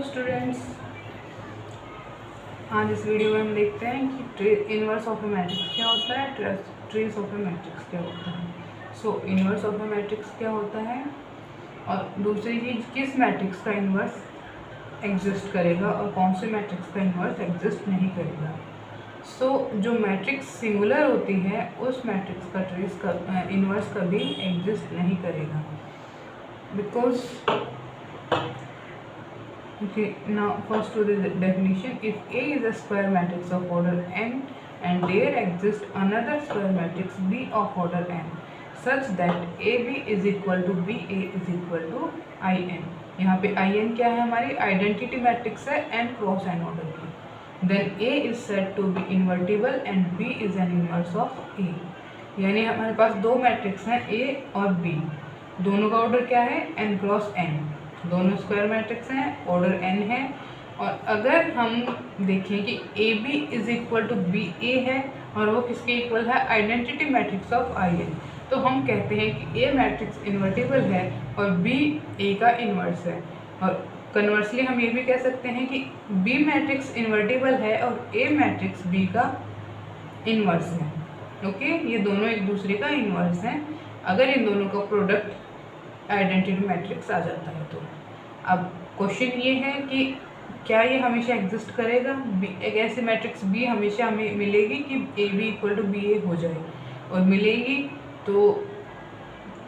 Students, आज इस video में हम देखते हैं कि इनवर्स ऑफ ए मैट्रिक्स क्या होता है, ट्रेस ऑफ ए मैट्रिक्स क्या होता है। सो इनवर्स ऑफ ए मैट्रिक्स क्या होता है और दूसरी चीज़ किस मैट्रिक्स का इनवर्स एग्जिस्ट करेगा और कौन से मैट्रिक्स का इनवर्स एग्जिस्ट नहीं करेगा। सो जो मैट्रिक्स सिंगुलर होती है उस मैट्रिक्स का ट्रेस का इनवर्स कभी एग्जिस्ट नहीं करेगा, because okay, now first to the definition. If A is a square matrix of order n and there exists another square matrix B of order n such that AB is equal to BA is equal to IN। यहाँ पे IN क्या है, हमारी identity matrix है n cross n order की। Then A is said to be invertible and B is an inverse of A। यानी हमारे पास दो मैट्रिक्स हैं A और B, दोनों का ऑर्डर क्या है n क्रॉस n, दोनों स्क्वायर मैट्रिक्स हैं, ऑर्डर n है। और अगर हम देखें कि A B is equal to B A है और वो किसके इक्वल है, identity matrix of I n, तो हम कहते हैं कि ए मैट्रिक्स इन्वर्टिबल है और बी ए का इन्वर्स है। और कन्वर्सली हम ये भी कह सकते हैं कि बी मैट्रिक्स इन्वर्टिबल है और ए मैट्रिक्स बी का इन्वर्स है। ओके, ये दोनों एक दूसरे का इन्वर्स हैं अगर इन दोनों का प्रोडक्ट आइडेंटिटी मैट्रिक्स आ जाता है तो। अब क्वेश्चन ये है कि क्या ये हमेशा एग्जिस्ट करेगा, एक ऐसी मैट्रिक्स बी हमेशा हमें मिलेगी कि A B equal to B A हो जाए, और मिलेगी तो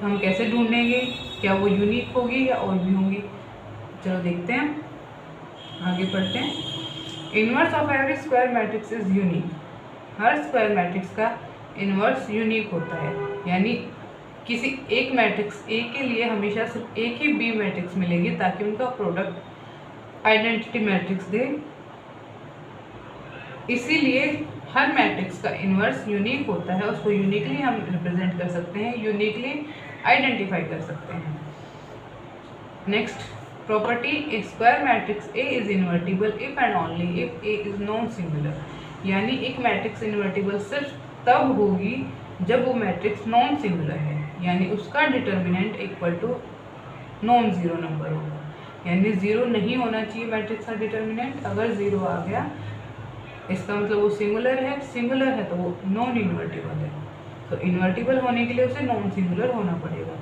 हम कैसे ढूंढेंगे, क्या वो यूनिक होगी या और भी होंगी। चलो देखते हैं, आगे पढ़ते हैं। Inverse of every square matrix is unique. Her square matrix का इनवर्स यूनिक होता है, यानी किसी एक मैट्रिक्स ए के लिए हमेशा सिर्फ एक ही बी मैट्रिक्स मिलेगी ताकि उनका प्रोडक्ट आइडेंटिटी मैट्रिक्स दे। इसीलिए हर मैट्रिक्स का इन्वर्स यूनिक होता है, उसको यूनिकली हम रिप्रेजेंट कर सकते हैं, यूनिकली आइडेंटिफाई कर सकते हैं। Next property, A square matrix A is invertible if and only if A is non singular. यानी एक मैट्रिक्स इन्वर्टिबल सिर्फ तब होगी जब वो मैट्रिक्स नॉन सिंगुलर है, यानी उसका determinant equal to non zero number होगा। यानी ज़ीरो नहीं होना चाहिए मैट्रिक्स का डिटर्मिनेंट। अगर ज़ीरो आ गया इसका मतलब वो सिंगुलर है, सिंगुलर है तो वो नॉन इन्वर्टिबल है। तो इन्वर्टिबल होने के लिए उसे नॉन सिंगुलर होना पड़ेगा।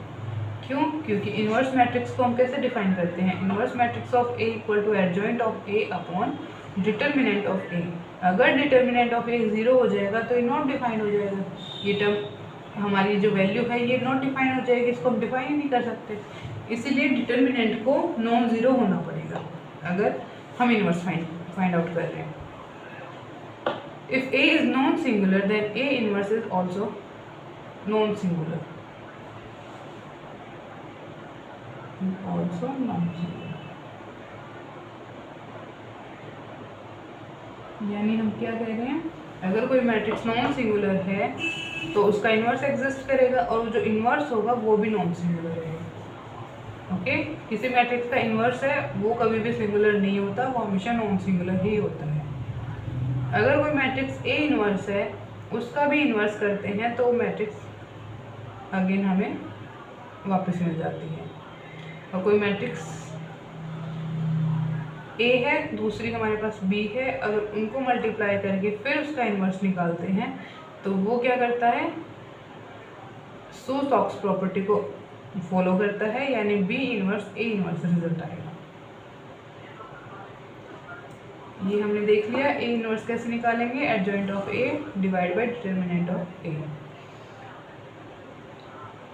क्यों? क्योंकि इन्वर्स मैट्रिक्स को हम कैसे डिफाइन करते हैं, inverse matrix of A equal to adjoint of A upon determinant of A. अगर डिटर्मिनेंट ऑफ ए ज़ीरो हो जाएगा तो ये नॉट डिफाइन हो जाएगा, ये टर्म हमारी जो वैल्यू है ये नॉट डिफाइन हो जाएगी, इसको हम डिफाइन ही नहीं कर सकते। इसीलिए डिटर्मिनेंट को नॉन ज़ीरो होना पड़ेगा अगर हम इन्वर्स फाइंड आउट कर रहे हैं। If A is non singular then A inverse is also non singular, also non singular. यानी हम क्या कह रहे हैं, अगर कोई मैट्रिक्स नॉन सिंगुलर है तो उसका इन्वर्स एग्जिस्ट करेगा और जो इन्वर्स होगा वो भी नॉन सिंगुलर रहेगा। ओके, किसी मैट्रिक्स का इन्वर्स है वो कभी भी सिंगुलर नहीं होता, वो हमेशा नॉन सिंगुलर ही होता है। अगर कोई मैट्रिक्स ए इन्वर्स है उसका भी इन्वर्स करते हैं तो मैट्रिक्स अगेन हमें वापस मिल जाती है। और कोई मैट्रिक्स ए है, दूसरी हमारे पास बी है, अगर उनको मल्टीप्लाई करके फिर उसका इन्वर्स निकालते हैं तो वो क्या करता है, स्टोक्स प्रॉपर्टी को फॉलो करता है, यानी B inverse A inverse result आएगा। ये हमने देख लिया। ए इन्वर्स कैसे निकालेंगे, adjoint of A divide by determinant of A.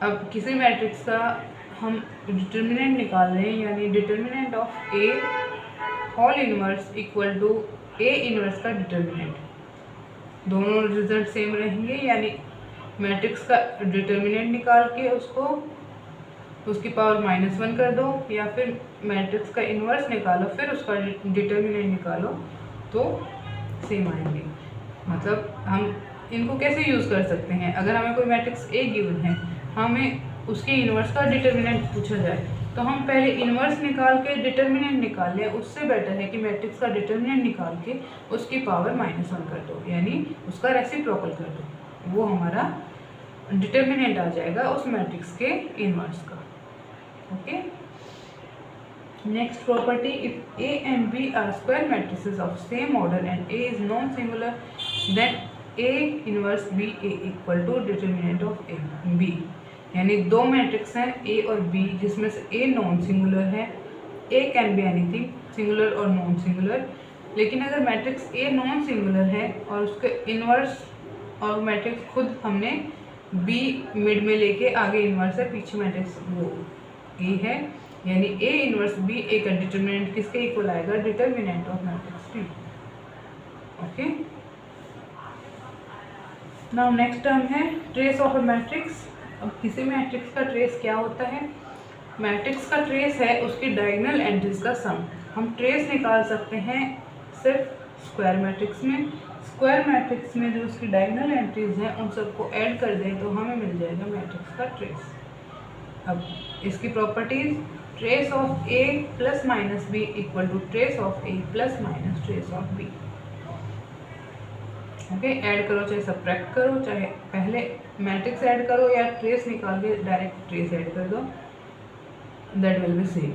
अब किसी मैट्रिक्स का हम डिटर्मिनेंट निकाल रहे हैं, यानी determinant of A whole inverse equal to A inverse का डिटर्मिनेंट, दोनों रिजल्ट सेम रहेंगे। यानी मैट्रिक्स का डिटर्मिनेंट निकाल के उसकी पावर -1 कर दो, या फिर मैट्रिक्स का इन्वर्स निकालो फिर उसका डिटर्मिनेंट निकालो तो सेम आएंगे। मतलब हम इनको कैसे यूज़ कर सकते हैं, अगर हमें कोई मैट्रिक्स ए गिवन है, हमें उसके इन्वर्स का डिटर्मिनेंट पूछा जाए तो हम पहले इन्वर्स निकाल के डिटर्मिनेंट निकाल लें। उससे बेटर है कि मैट्रिक्स का डिटर्मिनेंट निकाल के उसकी पावर -1 कर दो, यानी उसका रेसिप्रोकल कर दो, वो हमारा डिटर्मिनेंट आ जाएगा उस मैट्रिक्स के इन्वर्स का। Okay, Next property, if A and B are square matrices of same order and A is non-singular, then A inverse B A equal to determinant of A B. यानी दो matrix हैं A और B जिसमें से A non singular है, A can be anything, singular और non singular, लेकिन अगर मैट्रिक्स A नॉन सिंगुलर है और उसके इन्वर्स और मैट्रिक्स खुद हमने B मिड में लेके आगे इन्वर्स है, पीछे मैट्रिक्स वो A है, यानी A इनवर्स B A का डिटर्मिनेंट किसके इक्वल आएगा, determinant of matrix B. Okay, now next term है ट्रेस ऑफ अ मैट्रिक्स. अब किसी मैट्रिक्स का ट्रेस क्या होता है, मैट्रिक्स का ट्रेस है उसकी डायगोनल एंट्रीज का सम. हम ट्रेस निकाल सकते हैं सिर्फ स्क्वायर मैट्रिक्स में. स्क्वायर मैट्रिक्स में जो उसकी डायगोनल एंट्रीज हैं उन सबको ऐड कर दें तो हमें मिल जाएगा मैट्रिक्स का ट्रेस. अब इसकी properties, trace of A plus minus B equal to trace of A plus minus trace of B. Okay, add करो चाहे सब्ट्रैक्ट करो, चाहे पहले मैट्रिक्स ऐड करो या ट्रेस निकाल के डायरेक्ट ट्रेस ऐड कर दो, that will be same.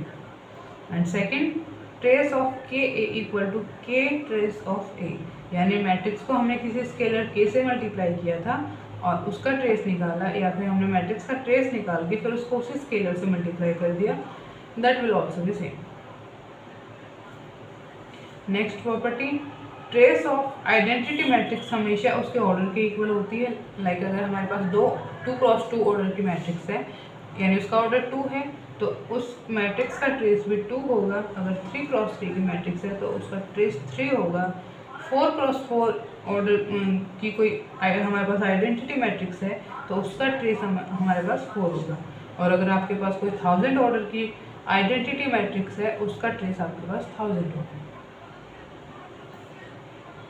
And second, trace of K A equal to K trace of A, यानी मैट्रिक्स को हमने किसी स्केलर K से मल्टीप्लाई किया था और उसका ट्रेस निकाला, या फिर हमने मैट्रिक्स का ट्रेस निकाल के फिर उसको उसी स्केलर से मल्टीप्लाई कर दिया, that will also be same. Next property, trace of identity matrix हमेशा उसके ऑर्डर के इक्वल होती है. लाइक अगर हमारे पास 2x2 ऑर्डर की मैट्रिक्स है, यानी उसका ऑर्डर 2 है, तो उस मैट्रिक्स का ट्रेस भी 2 होगा. अगर 3x3 की मैट्रिक्स है तो उसका ट्रेस 3 होगा. 4x4 ऑर्डर की कोई हमारे पास आइडेंटिटी मैट्रिक्स है तो उसका ट्रेस हमारे पास 4 होगा. और अगर आपके पास कोई 1000 ऑर्डर की आइडेंटिटी मैट्रिक्स है उसका ट्रेस आपके पास 1000 होगा.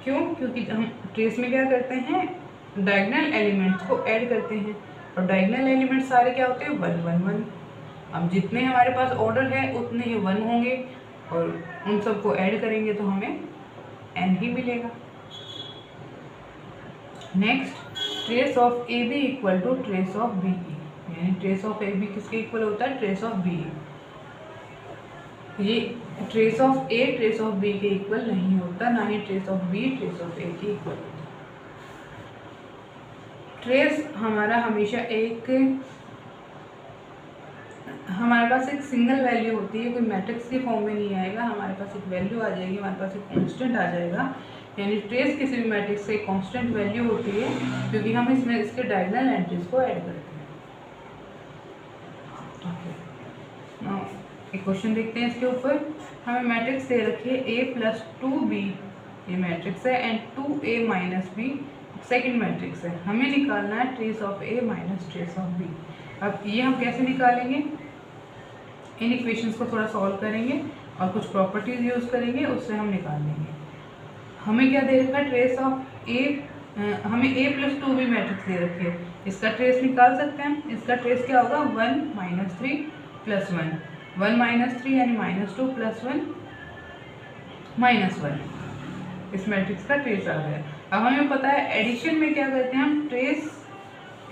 क्यों? क्योंकि हम ट्रेस में क्या करते हैं, डायगोनल एलिमेंट्स को ऐड करते हैं, और डायगोनल एलिमेंट्स सारे क्या होते हैं, 1 1 1. अब जितने हमारे पास ऑर्डर है उतने ही 1 होंगे और उन सबको ऐड करेंगे तो हमें n ही मिलेगा. Next, trace of AB equal to trace of BE, यानी ट्रेस ऑफ AB किसके इक्वल होता है, ट्रेस ऑफ BE. ये trace of A trace of B के इक्वल नहीं होता, ना ही trace of B trace of A के इक्वल होता. ट्रेस हमारा हमेशा हमारे पास एक सिंगल वैल्यू होती है, कोई मैट्रिक्स के फॉर्म में नहीं आएगा. हमारे पास एक वैल्यू आ जाएगी, हमारे पास एक कांस्टेंट आ जाएगा, यानी ट्रेस किसी भी मैट्रिक्स से एक कांस्टेंट वैल्यू होती है, क्योंकि हम इसमें इसके डायगोनल एंट्रीज को ऐड करते हैं. एक क्वेश्चन देखते हैं इसके ऊपर. हमें मैट्रिक्स दे रखी है A प्लस 2B, ये मैट्रिक्स है, and 2A minus B second matrix है. हमें निकालना है trace of A minus trace of B. अब ये हम कैसे निकालेंगे, इन इक्वेशंस को थोड़ा सॉल्व करेंगे और कुछ प्रॉपर्टीज यूज़ करेंगे, उससे हम निकाल लेंगे. हमें क्या दे रखा है, ट्रेस ऑफ A, हमें A प्लस 2B मैट्रिक्स दे रखी है, इसका ट्रेस निकाल सकते हैं. इसका ट्रेस क्या होगा, 1 माइनस 3 प्लस 1, 1 माइनस 3 यानी माइनस 2 प्लस 1 माइनस 1. इस मैट्रिक्स का ट्रेस आ गया. अब हमें पता है एडिशन में क्या करते हैं, हम ट्रेस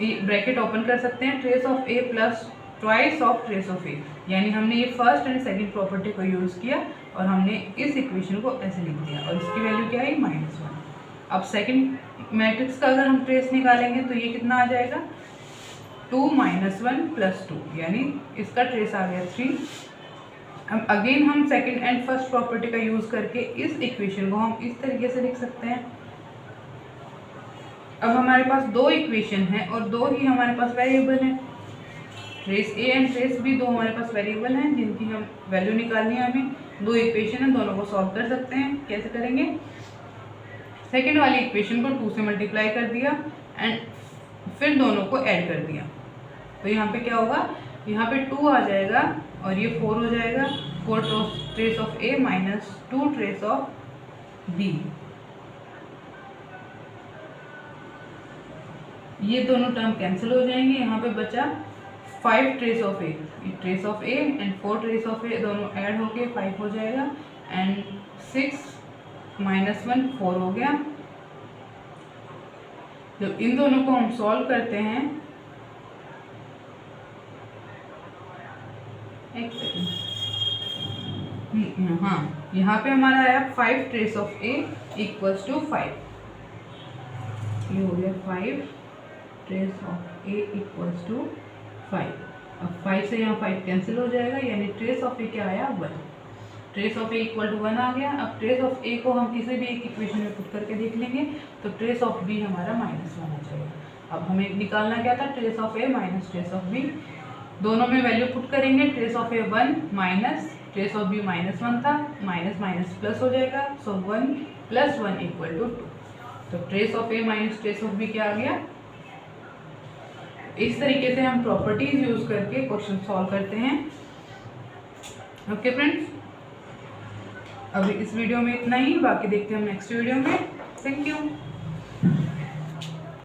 ब्रैकेट ओपन कर सकते हैं, trace of A plus twice of trace of A, यानी हमने ये फर्स्ट एंड सेकंड प्रॉपर्टी को यूज़ किया और हमने इस इक्वेशन को ऐसे लिख दिया, और इसकी वैल्यू क्या है, -1. अब सेकंड मैट्रिक्स का अगर हम ट्रेस निकालेंगे तो ये कितना आ जाएगा, 2 माइनस 1 प्लस 2, यानी इसका ट्रेस आ गया 3. अब अगेन हम सेकंड एंड फर्स्ट प्रॉपर्टी का यूज़ करके इस इक्वेशन को हम इस तरीके से लिख सकते हैं. अब हमारे पास दो इक्वेशन है और दो ही हमारे पास वेरिएबल हैं, trace A and trace B, दो हमारे पास वेरिएबल हैं जिनकी हम वैल्यू निकालनी है. हमें दो इक्वेशन है, दोनों को सॉल्व कर सकते हैं. कैसे करेंगे, सेकंड वाली इक्वेशन को 2 से मल्टीप्लाई कर दिया एंड फिर दोनों को ऐड कर दिया, तो यहाँ पे क्या होगा, यहाँ पे 2 आ जाएगा और ये 4 हो जाएगा. 4 trace of A minus 2 trace of B. ये दोनों टर्म कैंसिल हो जाएंगे, यहाँ पे बचा 5 trace of A. Trace of A and 4 trace of A दोनों ऐड होके 5 हो जाएगा, एंड 6 माइनस 1 4 हो गया. जब इन दोनों को हम सॉल्व करते हैं, एक सेकेंड, हाँ, यहाँ पे हमारा आया 5 trace of A equals to 5। ये हो गया 5 trace of A equals to 5। अब 5 से यहाँ 5 कैंसिल हो जाएगा, यानी ट्रेस ऑफ ए क्या आया 1। Trace of A equal to 1 आ गया। अब ट्रेस ऑफ ए को हम किसी भी एक इक्वेशन में पुट करके देख लेंगे, तो ट्रेस ऑफ बी हमारा -1 आ जाएगा। अब हमें निकालना क्या था, trace of A minus trace of B. दोनों में वैल्यू पुट करेंगे, trace of A 1 minus trace of B -1 था, माइनस माइनस प्लस हो जाएगा, सो 1 + 1 = 2। तो trace of A minus trace of B क्या आ गया। इस तरीके से हम प्रॉपर्टीज यूज करके क्वेश्चन सॉल्व करते हैं। ओके फ्रेंड्स, अभी इस वीडियो में इतना ही, बाकी देखते हैं हम नेक्स्ट वीडियो में। Thank you.